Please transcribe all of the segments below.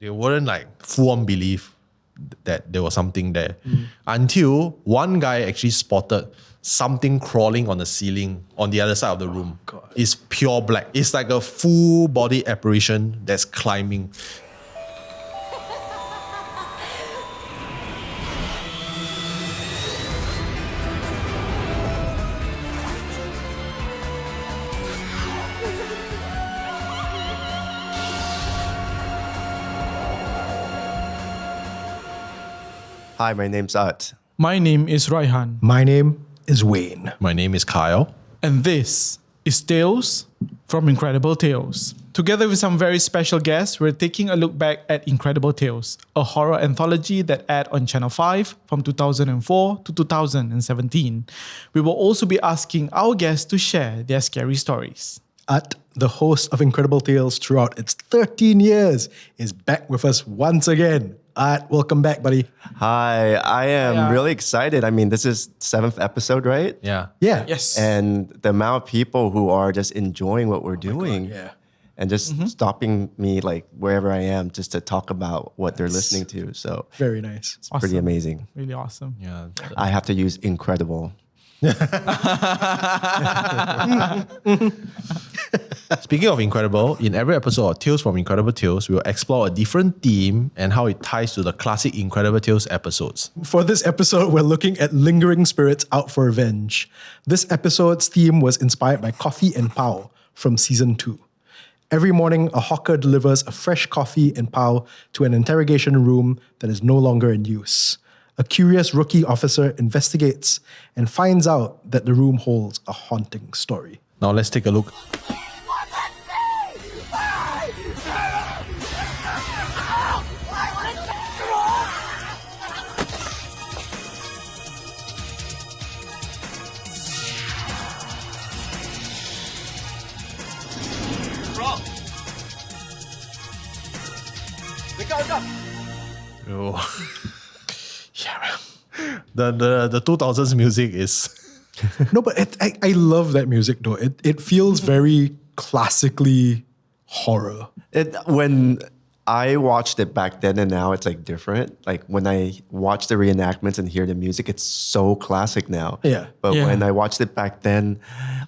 They weren't like full on believe that there was something there until one guy actually spotted something crawling on the ceiling on the other side of the room. It's pure black. It's like a full body apparition that's climbing. Hi, my name's Utt. My name is Raihan. My name is Wayne. My name is Kyle. And this is Tales from Incredible Tales. Together with some very special guests, we're taking a look back at Incredible Tales, a horror anthology that aired on Channel 5 from 2004 to 2017. We will also be asking our guests to share their scary stories. Utt, the host of Incredible Tales throughout its 13 years, is back with us once again. Utt, welcome back, buddy. Hi, I am really excited. I mean, this is 7th episode, right? Yeah. Yeah. Yes. And the amount of people who are just enjoying what we're doing. God, yeah. And just stopping me like wherever I am just to talk about what they're listening to. So Very nice. it's pretty amazing. Really awesome. Yeah. I have to use incredible. Speaking of Incredible, in every episode of Tales from Incredible Tales, we will explore a different theme and how it ties to the classic Incredible Tales episodes. For this episode, we're looking at lingering spirits out for revenge. This episode's theme was inspired by Coffee and Pao from season 2. Every morning, a hawker delivers a fresh coffee and pao to an interrogation room that is no longer in use. A curious rookie officer investigates and finds out that the room holds a haunting story. Now let's take a look. Oh. Yeah, man. The 2000s music is... No, but I love that music though. It feels very classically horror. When I watched it back then and now it's like different. Like when I watch the reenactments and hear the music, it's so classic now. Yeah. But Yeah. when I watched it back then,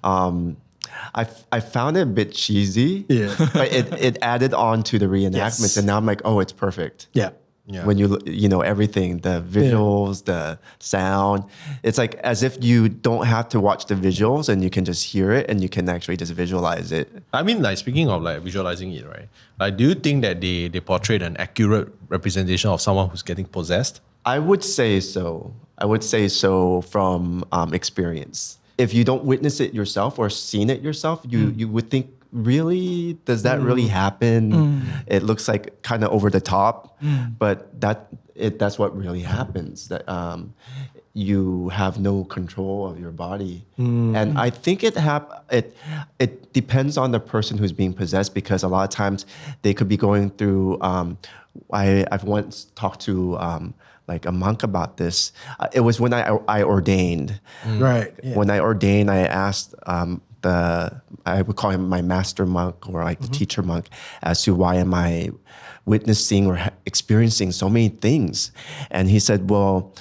I found it a bit cheesy. Yeah. But it added on to the reenactments, Yes. and now I'm like, oh, it's perfect. Yeah. Yeah. When you know everything, the visuals, the sound, it's like as if you don't have to watch the visuals and you can just hear it and you can actually just visualize it. I mean, like, speaking of like visualizing it, right? Like, do you think that they portrayed an accurate representation of someone who's getting possessed? I would say so. I would say so from experience. If you don't witness it yourself or seen it yourself, you would think, really, does that really happen? It looks like kind of over the top, but that's what really happens. That you have no control of your body, and I think it depends on the person who's being possessed, because a lot of times they could be going through. I've once talked to like a monk about this. It was when I ordained. Right. Yeah. When I ordained, I asked I would call him my master monk or like the teacher monk as to why am I witnessing or experiencing so many things. And he said, well,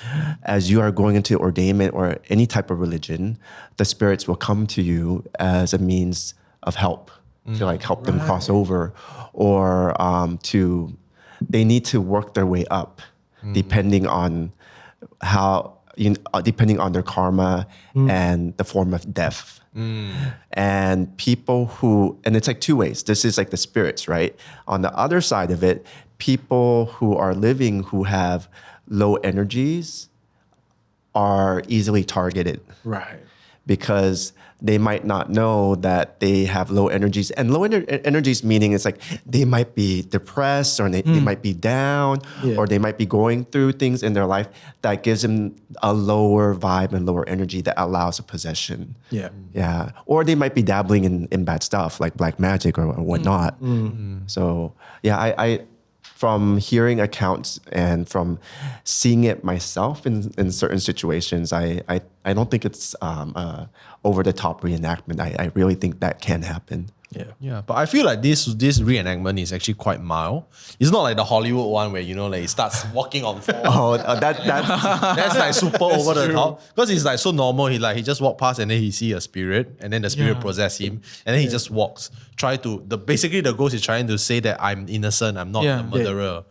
as you are going into ordainment or any type of religion, the spirits will come to you as a means of help, to like help them cross over, or they need to work their way up depending on depending on their karma and the form of death. And people and it's like two ways. This is like the spirits, right? On the other side of it, people who are living who have low energies are easily targeted. Right. Because they might not know that they have low energies. And low energies meaning it's like they might be depressed, or they might be down, or they might be going through things in their life that gives them a lower vibe and lower energy that allows a possession. Yeah. Yeah. Or they might be dabbling in bad stuff like black magic or whatnot. So yeah, I from hearing accounts and from seeing it myself in certain situations, I don't think it's over the top reenactment. I really think that can happen. Yeah, but I feel like this reenactment is actually quite mild. It's not like the Hollywood one where like it starts walking on floor. That's That's like super over the top because it's like so normal. He just walk past and then he see a spirit and then the spirit possess him and then he just walks. Basically the ghost is trying to say that I'm innocent. I'm not the murderer.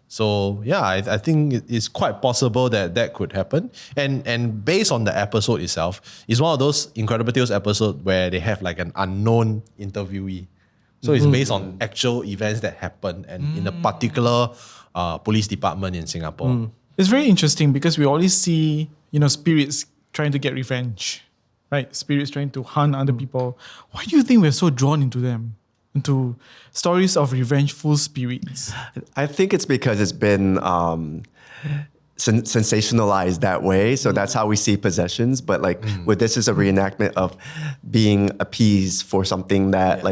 So yeah, I think it's quite possible that could happen. And based on the episode itself, it's one of those Incredible Tales episodes where they have like an unknown interviewee. So it's based on actual events that happened and in a particular police department in Singapore. It's very interesting because we always see, spirits trying to get revenge, right? Spirits trying to hunt other people. Why do you think we're so drawn into them? Into stories of revengeful spirits? I think it's because it's been sensationalized that way. So that's how we see possessions. But with this is a reenactment of being appeased for something that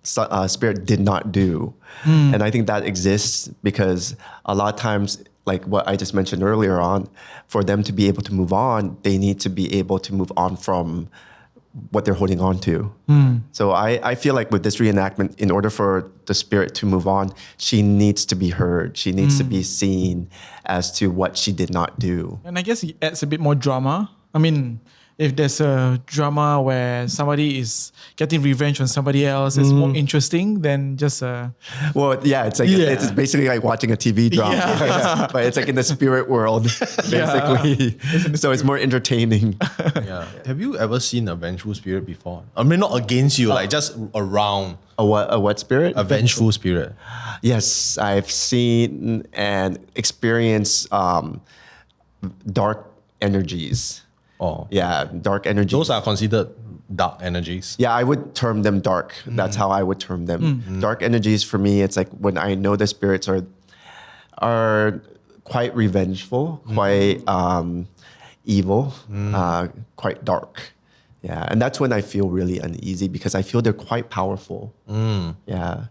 spirit did not do. And I think that exists because a lot of times, like what I just mentioned earlier on, for them to be able to move on, they need to be able to move on from what they're holding on to. So I feel like with this reenactment, in order for the spirit to move on, she needs to be heard. She needs to be seen as to what she did not do. And I guess it adds a bit more drama. I mean, if there's a drama where somebody is getting revenge on somebody else, it's more interesting than just a... Well, yeah, it's like it's basically like watching a TV drama, but it's like in the spirit world, basically. So it's more entertaining. Yeah. Have you ever seen a vengeful spirit before? I mean, not against you, like just around. A what spirit? A vengeful spirit. Yes, I've seen and experienced dark energies. Oh. Yeah, dark energies. Those are considered dark energies. Yeah, I would term them dark. That's how I would term them. Dark energies for me, it's like when I know the spirits are quite revengeful, quite evil, quite dark. Yeah, and that's when I feel really uneasy because I feel they're quite powerful. Yeah.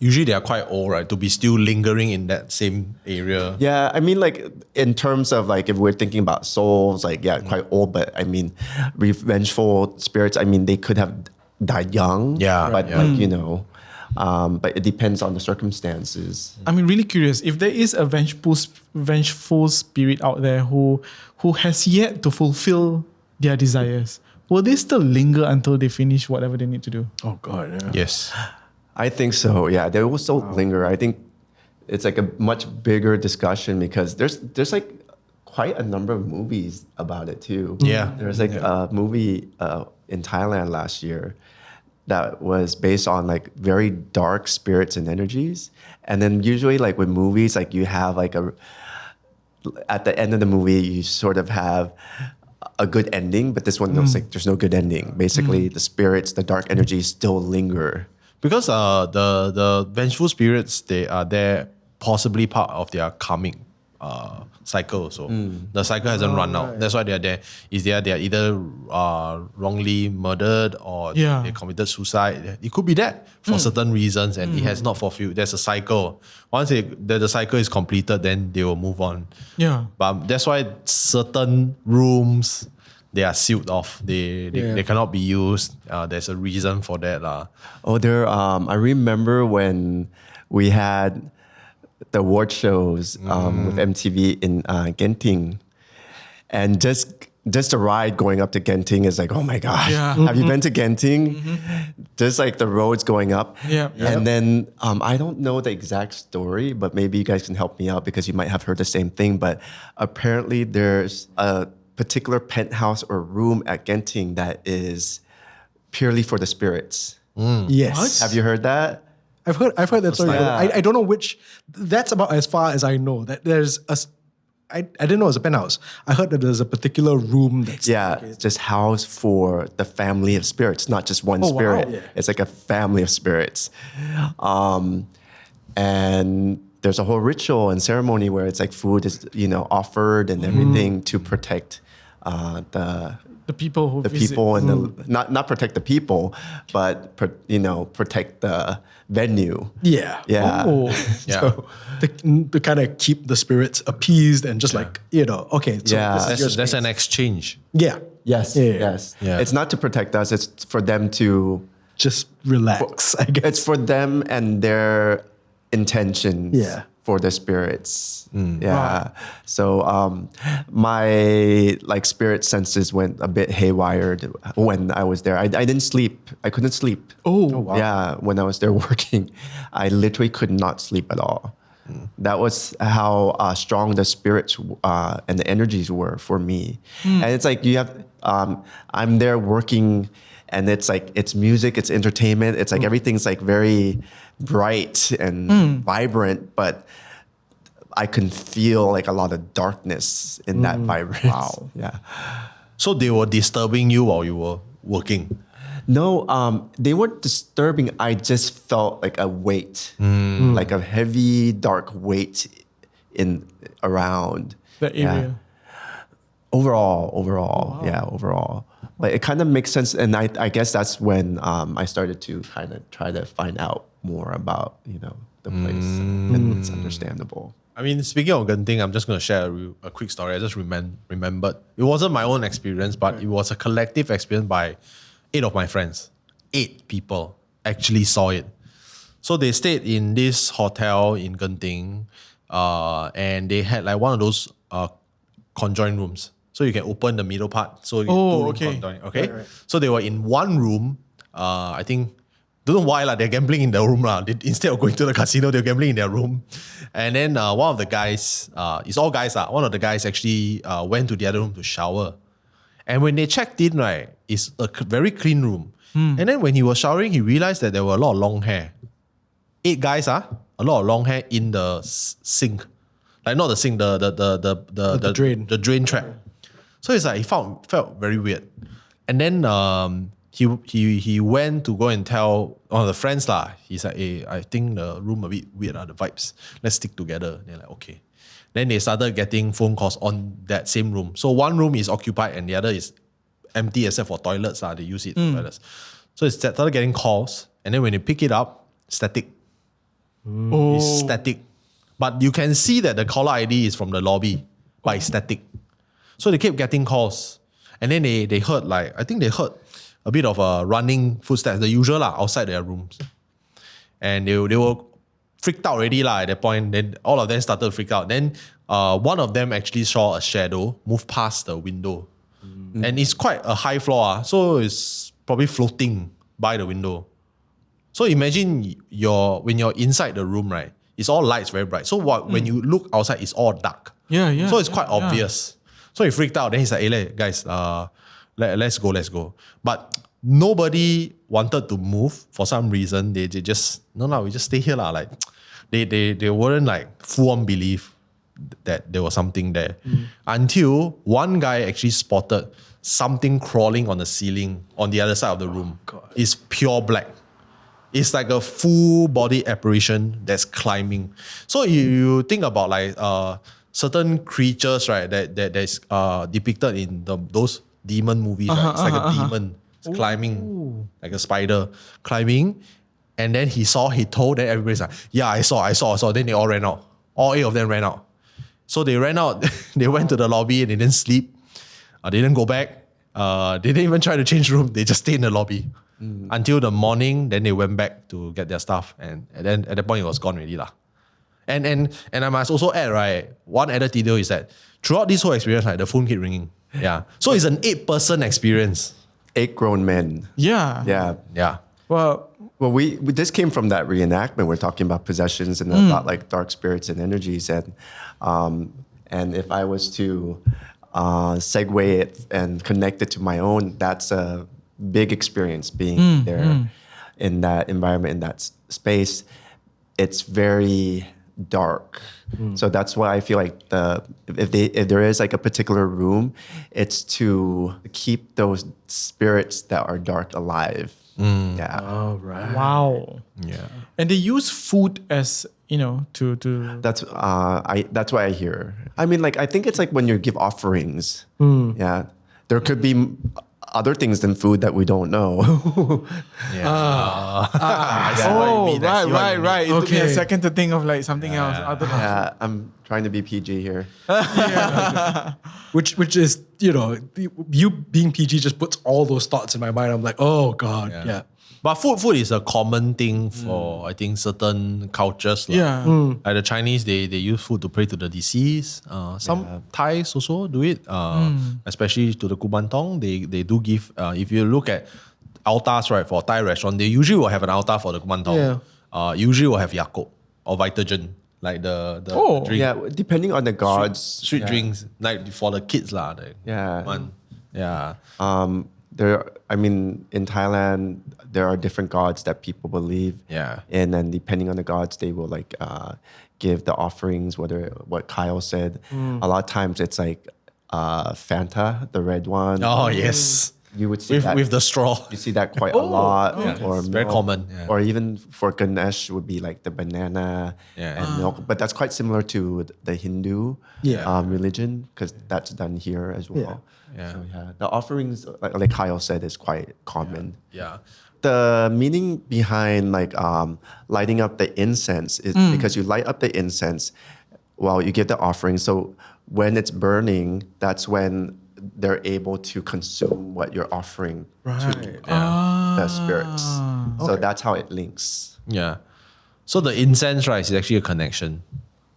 Usually they are quite old, right? To be still lingering in that same area. Yeah, I mean, like in terms of like if we're thinking about souls, like quite old. But I mean, revengeful spirits. I mean, they could have died young. Yeah, but but it depends on the circumstances. I'm really curious if there is a vengeful spirit out there who has yet to fulfill their desires. Will they still linger until they finish whatever they need to do? Oh God, yeah. Yes. I think so. Yeah, they will still linger. I think it's like a much bigger discussion because there's like quite a number of movies about it too. Yeah. There's like a movie in Thailand last year that was based on like very dark spirits and energies. And then usually like with movies, like you have like at the end of the movie, you sort of have a good ending, but this one looks like there's no good ending. Basically, the spirits, the dark energies still linger. Because the vengeful spirits, they are there possibly part of their karmic cycle. So the cycle hasn't run out. That's why they are there. They are either wrongly murdered or they committed suicide. It could be that for certain reasons and it has not fulfilled. There's a cycle. Once the cycle is completed, then they will move on. Yeah. But that's why certain rooms, they are sealed off. They cannot be used. There's a reason for that. Oh, I remember when we had the award shows with MTV in Genting. And just the ride going up to Genting is like, oh my gosh. Yeah. Have you been to Genting? Just like the roads going up. Yeah. And then I don't know the exact story, but maybe you guys can help me out because you might have heard the same thing. But apparently there's a particular penthouse or room at Genting that is purely for the spirits. Yes. What? Have you heard that? I've heard that story. Yeah. I don't know which. That's about as far as I know. That there's I didn't know it was a penthouse. I heard that there's a particular room that's just housed for the family of spirits, not just one spirit. Wow. Yeah. It's like a family of spirits. And there's a whole ritual and ceremony where it's like food is, offered and everything to protect The people who the visit. people and not protect the people, but protect the venue. Yeah. Yeah. Oh. Yeah. So to kind of keep the spirits appeased and just okay. So Yeah. this is your That's an space. exchange. Yeah. Yes. Yeah. Yes. Yeah. It's not to protect us. It's for them to just relax, I guess. It's for them and their intentions. Yeah. For the spirits. Yeah. So my like spirit senses went a bit haywired when I was there. I didn't sleep. I couldn't sleep. Oh, wow. Yeah. When I was there working, I literally could not sleep at all. That was how strong the spirits and the energies were for me. And it's like you have, I'm there working and it's like, it's music, it's entertainment. It's like everything's like very bright and vibrant, but I can feel like a lot of darkness in that vibrance. Wow. Yeah. So they were disturbing you while you were working. No, they weren't disturbing. I just felt like a weight, like a heavy, dark weight around. The area. Overall. Yeah, overall. Like it kind of makes sense. And I guess that's when I started to kind of try to find out more about, the place. And it's understandable. I mean, speaking of Genting, I'm just going to share a quick story. I just remembered. It wasn't my own experience, but it was a collective experience by 8 of my friends. 8 people actually saw it. So they stayed in this hotel in Genting, and they had like one of those conjoined rooms. So you can open the middle part. So you get 2 rooms conjoined. Okay. Right. So they were in one room. I think, don't know why they're gambling in the room. Instead of going to the casino, they're gambling in their room. And then one of the guys, it's all guys, one of the guys actually went to the other room to shower. And when they checked in, right, it's a very clean room. And then when he was showering, he realized that there were a lot of long hair. 8 guys, a lot of long hair in the sink. Like not the sink, the drain. The drain trap. So it's like he felt very weird. And then he went to go and tell one of the friends lah. He's like, hey, I think the room a bit weird, the vibes. Let's stick together. They're like, okay. Then they started getting phone calls on that same room. So one room is occupied and the other is empty except for toilets. They use it for toilets. So it started getting calls. And then when they pick it up, static. It's static. But you can see that the caller ID is from the lobby, but it's static. So they kept getting calls. And then they heard I think they heard a bit of running footsteps, the usual outside their rooms. And they were freaked out already at that point. Then all of them started to freak out. Then one of them actually saw a shadow move past the window. And it's quite a high floor, so it's probably floating by the window. So imagine when you're inside the room, right? It's all lights, very bright. So when you look outside, it's all dark. Yeah. So it's quite obvious. So he freaked out. Then he's like, hey, guys, let's go. But nobody wanted to move for some reason. They just, we just stay here. Like they weren't like full on believe that there was something there. Until one guy actually spotted something crawling on the ceiling on the other side of the room. It's pure black. It's like a full body apparition that's climbing. So you think about like certain creatures, right, that's depicted in those demon movies, right? It's like a demon. It's climbing, like a spider climbing. And then he told, then everybody's like, yeah, I saw. Then they all ran out. All 8 of them ran out. So they ran out, they went to the lobby and they didn't sleep. They didn't go back. They didn't even try to change room. They just stayed in the lobby. Until the morning, then they went back to get their stuff. And then at that point, it was gone already. And I must also add, right, one added detail is that throughout this whole experience, right, the phone kept ringing. Yeah. So it's an 8-person experience. 8 grown men. Yeah. Yeah. Well, we this came from that reenactment. We're talking about possessions and about like dark spirits and energies. And if I was to segue it and connect it to my own, that's a big experience being there in that environment, in that space. It's very dark. So that's why I feel like if there is like a particular room, it's to keep those spirits that are dark alive. Yeah. Oh, right. wow. Yeah. And they use food as, to... That's what I hear. I mean, like, I think it's like when you give offerings. Yeah. There could be other things than food that we don't know. I see what you mean. Right. It took me a second to think of like something else. Other than Yeah, I'm trying to be PG here. Which is, you being PG just puts all those thoughts in my mind. I'm like, oh God. Yeah. But food is a common thing for I think certain cultures. Yeah. Like the Chinese, they use food to pray to the deceased. Some Thais also do it. Especially to the Kubantong, they do give. If you look at altars, right, for Thai restaurant, they usually will have an altar for the Kubantong. Usually will have Yacob or Vitagen, like the drink. Yeah, depending on the gods. Sweet drinks, like for the kids lah. Yeah. In Thailand, there are different gods that people believe. Yeah. And then depending on the gods, they will give the offerings, what Kyle said. A lot of times it's like Fanta, the red one. Oh, yes. You would see that. With the straw. You see that quite a lot. Or it's very milk. common. Yeah. Or even for Ganesh would be like the banana and milk. But that's quite similar to the Hindu religion because that's done here as well. Yeah. So the offerings, like Kyle said, is quite common. Yeah. The meaning behind lighting up the incense is because you light up the incense while you give the offering. So when it's burning, that's when they're able to consume what you're offering to the spirits. So that's how it links. Yeah. So the incense, right, is actually a connection.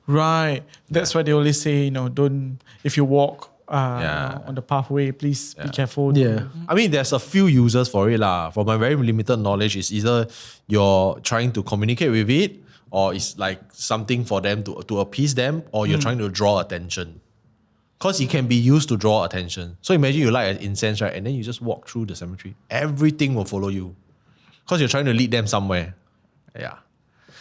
Right. That's why they always say, don't, if you walk on the pathway, please be careful. Yeah. I mean, there's a few uses for it lah. From my very limited knowledge, it's either you're trying to communicate with it, or it's like something for them to appease them, or you're trying to draw attention. Because it can be used to draw attention. So imagine you light an incense, right, and then you just walk through the cemetery. Everything will follow you. Because you're trying to lead them somewhere. Yeah.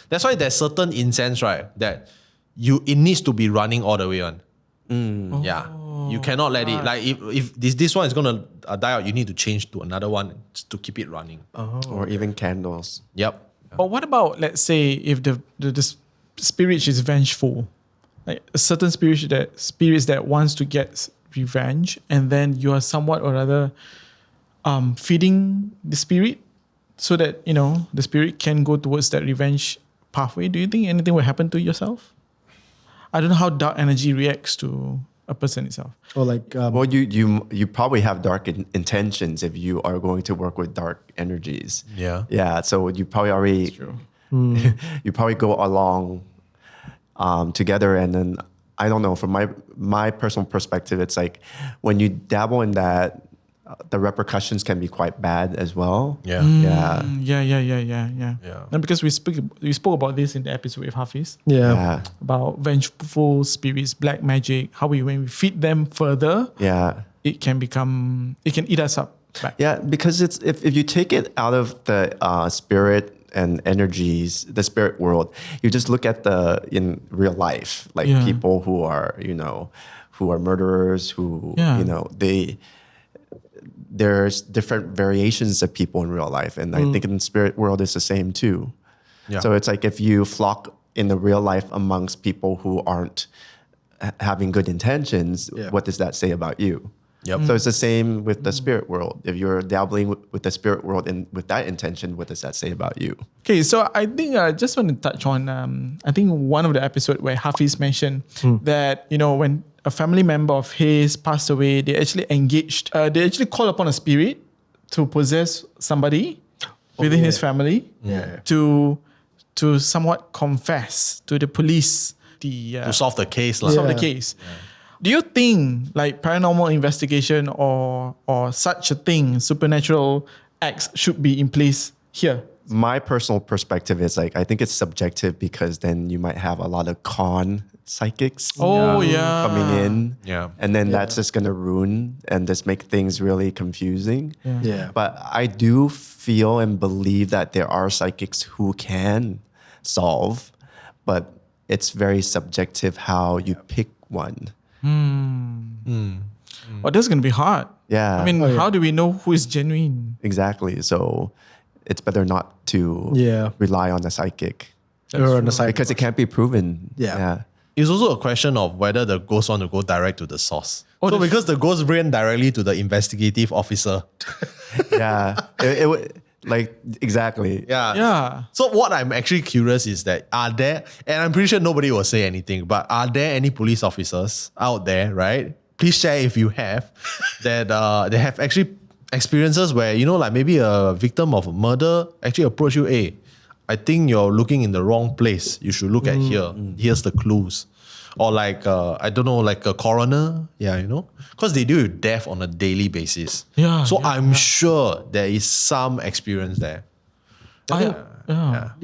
That's why there's certain incense, right, that it needs to be running all the way on. Yeah. You cannot let it, like if this one is going to die out, you need to change to another one to keep it running. Or even candles. Yep. But what about, let's say, if the spirit is vengeful? Like a certain spirits that wants to get revenge, and then you are somewhat or other feeding the spirit so that, the spirit can go towards that revenge pathway. Do you think anything will happen to yourself? I don't know how dark energy reacts to a person itself. Or like... well, you probably have dark intentions if you are going to work with dark energies. Yeah. Yeah, so you probably already... That's true. You probably go along together, and then I don't know, from my personal perspective, it's like when you dabble in that, the repercussions can be quite bad as well. Yeah. Yeah. And because we spoke about this in the episode with Hafiz. Yeah. About vengeful spirits, black magic, how when we feed them further, it can eat us up back. Yeah, because it's if you take it out of the spirit and energies, the spirit world, you just look at in real life, like people who are murderers, who there's different variations of people in real life, and I think in the spirit world it's the same too. Yeah. So it's like if you flock in the real life amongst people who aren't having good intentions, what does that say about you? Yep. So it's the same with the spirit world. If you're dabbling with the spirit world and with that intention, what does that say about you? Okay, so I think I just want to touch on, I think one of the episodes where Hafiz mentioned that, when a family member of his passed away, they actually they actually called upon a spirit to possess somebody within his family to somewhat confess to the police to solve the case. Solve the case. Yeah. Do you think like paranormal investigation or such a thing, supernatural acts should be in place here? My personal perspective is I think it's subjective, because then you might have a lot of con psychics coming in. Yeah. And then that's just going to ruin and just make things really confusing. Yeah. But I do feel and believe that there are psychics who can solve, but it's very subjective how you pick one. Oh, that's going to be hard. Yeah. I mean, how do we know who is genuine? Exactly. So it's better not to rely on the psychic. Because it can't be proven. Yeah. It's also a question of whether the ghost want to go direct to the source. So because the ghost ran directly to the investigative officer. It would... Like, exactly. Yeah. So what I'm actually curious is that are there, and I'm pretty sure nobody will say anything, but are there any police officers out there, right? Please share if you have, that they have actually experiences where, like maybe a victim of murder actually approach you, hey, I think you're looking in the wrong place. You should look at here. Here's the clues. Or like, I don't know, like a coroner. Yeah, because they deal with death on a daily basis. Yeah. So I'm sure there is some experience there. Yeah,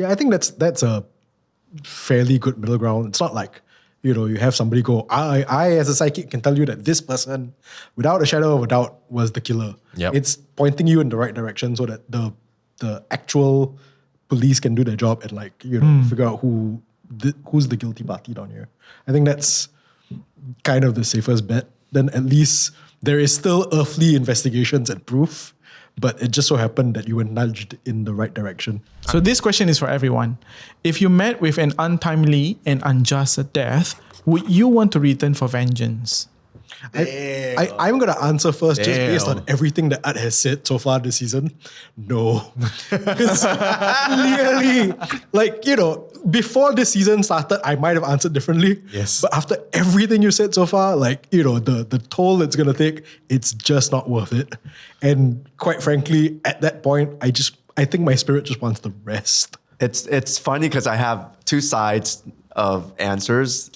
I think that's a fairly good middle ground. It's not like, you have somebody go, I as a psychic can tell you that this person, without a shadow of a doubt, was the killer. Yep. It's pointing you in the right direction so that the actual police can do their job and figure out who's the guilty party down here. I think that's kind of the safest bet. Then at least there is still earthly investigations and proof, but it just so happened that you were nudged in the right direction. So this question is for everyone. If you met with an untimely and unjust death, would you want to return for vengeance? I'm going to answer first just based on everything that Utt has said so far this season. No. Because clearly, before this season started, I might have answered differently. Yes. But after everything you said so far, the toll it's going to take, it's just not worth it. And quite frankly, at that point, I think my spirit just wants to rest. It's funny because I have two sides of answers.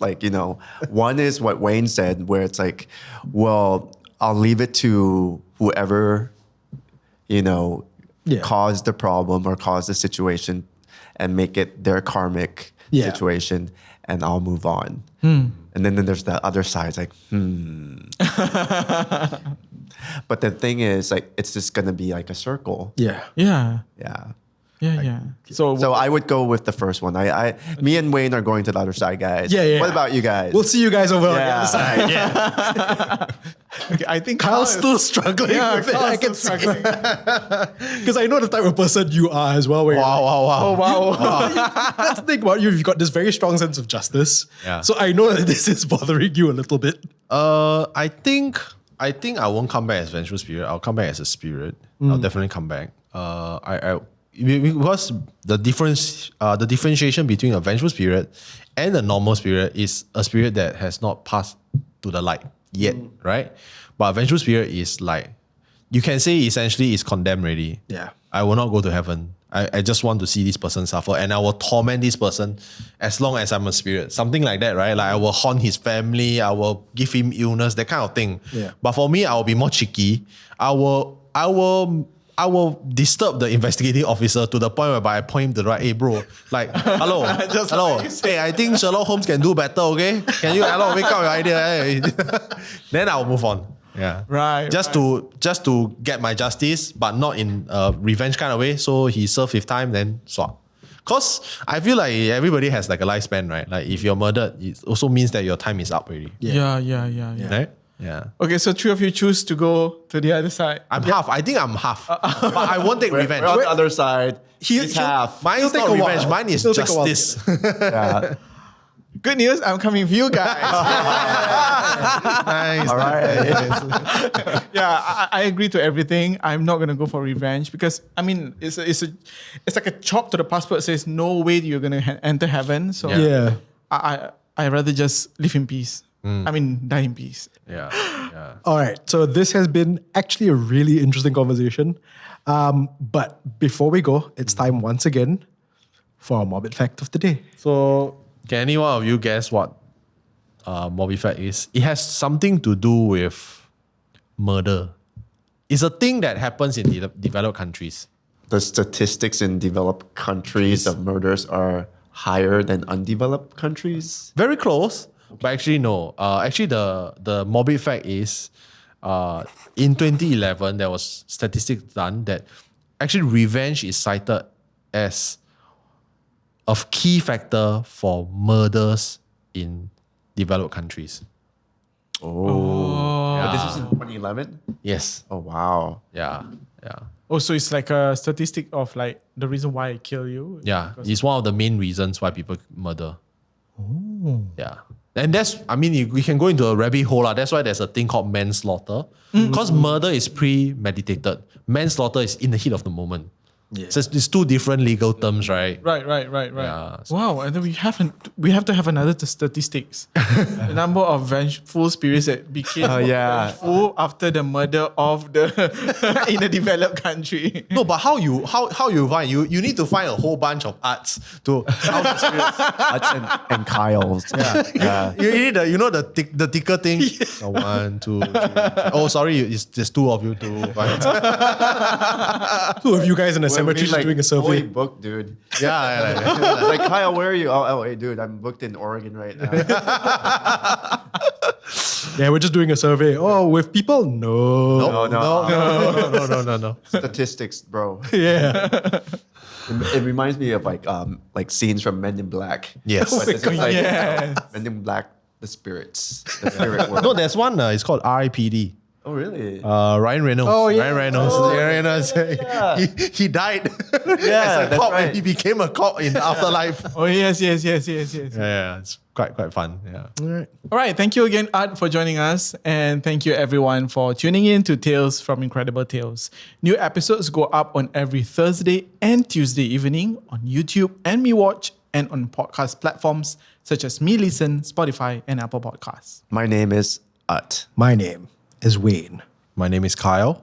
One is what Wayne said, where it's like, well, I'll leave it to whoever, caused the problem or caused the situation and make it their karmic situation, and I'll move on. And then there's the other side, it's like, But the thing is, it's just going to be like a circle. Yeah. Yeah. Yeah. Yeah. So I would go with the first one. Me and Wayne are going to the other side, guys. Yeah. What about you guys? We'll see you guys over on the other side. Yeah. okay, I think Kyle's still struggling with it. I can see. Because I know the type of person you are as well. Wow. Oh wow. That's the thing about you. You've got this very strong sense of justice. Yeah. So I know that this is bothering you a little bit. I think I won't come back as vengeful spirit. I'll come back as a spirit. I'll definitely come back. Because the differentiation between a vengeful spirit and a normal spirit is a spirit that has not passed to the light yet, right? But a vengeful spirit is you can say essentially is condemned already. Yeah. I will not go to heaven. I just want to see this person suffer, and I will torment this person as long as I'm a spirit. Something like that, right? I will haunt his family, I will give him illness, that kind of thing. Yeah. But for me, I will be more cheeky. I will disturb the investigating officer to the point whereby I point him to the right. Hey, bro, hello, hello. Hey, I think Sherlock Holmes can do better. Okay, can you wake up your idea? Hey. Then I will move on. Yeah, Right. Just to get my justice, but not in a revenge kind of way. So he served his time, then swap. Cause I feel like everybody has a lifespan, right? If you're murdered, it also means that your time is up already. Yeah. Right? Yeah. Okay, so three of you choose to go to the other side. I'm half. I think I'm half. But I won't take revenge. We're on the other side. He's half. Mine is He'll not take a while. revenge. Mine is He'll take a while. justice. Yeah. Good news, I'm coming for you guys. Nice. All right. Yeah, I agree to everything. I'm not gonna go for revenge because it's like a chop to the passport that says no way you're gonna enter heaven. So Yeah. I rather just live in peace. Die in peace. Yeah. All right. So this has been actually a really interesting conversation. But before we go, it's time once again for our morbid fact of the day. So, can any one of you guess what morbid fact is? It has something to do with murder. It's a thing that happens in developed countries. The statistics in developed countries of murders are higher than undeveloped countries. Very close, but actually no. Actually, the morbid fact is in 2011, there was statistics done that actually revenge is cited as a key factor for murders in developed countries. Oh. Yeah. This is in 2011? Yes. Oh, wow. Yeah. Oh, so it's like a statistic of the reason why I kill you. Yeah. It's one of the main reasons why people murder. Oh. Yeah. And we can go into a rabbit hole. That's why there's a thing called manslaughter. Because murder is premeditated. Manslaughter is in the heat of the moment. It's two different legal terms, right? Right. Yeah. Wow, and then we have to have another statistics. The number of vengeful spirits that became vengeful after the murder of the in a developed country. No, but how you find you need to find a whole bunch of arts to count the spirits. Utt and Kyle's. Yeah. You need the ticker thing. So 1, 2, 3. Oh, sorry, there's two of you too. Two of you guys in a cemetery just doing a survey. Fully booked, dude. Yeah. Like, Kyle, where are you? Oh, hey, dude, I'm booked in Oregon right now. Yeah, we're just doing a survey. Oh, with people? No. No. Statistics, bro. Yeah. It reminds me of like scenes from Men in Black. Yes. But this is like Yes. Men in Black, the spirits, the spirit world. No, there's one. It's called RIPD. Oh, really? Ryan Reynolds. Oh, yeah. Ryan Reynolds. Oh, Ryan Reynolds. He died as a that's cop right. and he became a cop in the afterlife. Oh yes. Yeah, it's quite fun. Yeah. All right. All right, thank you again, Utt, for joining us. And thank you, everyone, for tuning in to Tales from Incredible Tales. New episodes go up on every Thursday and Tuesday evening on YouTube and MeWatch and on podcast platforms such as meLISTEN, Spotify, and Apple Podcasts. My name is Utt. My name is Wayne. My name is Kyle.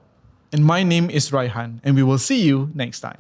And my name is Raihan, and we will see you next time.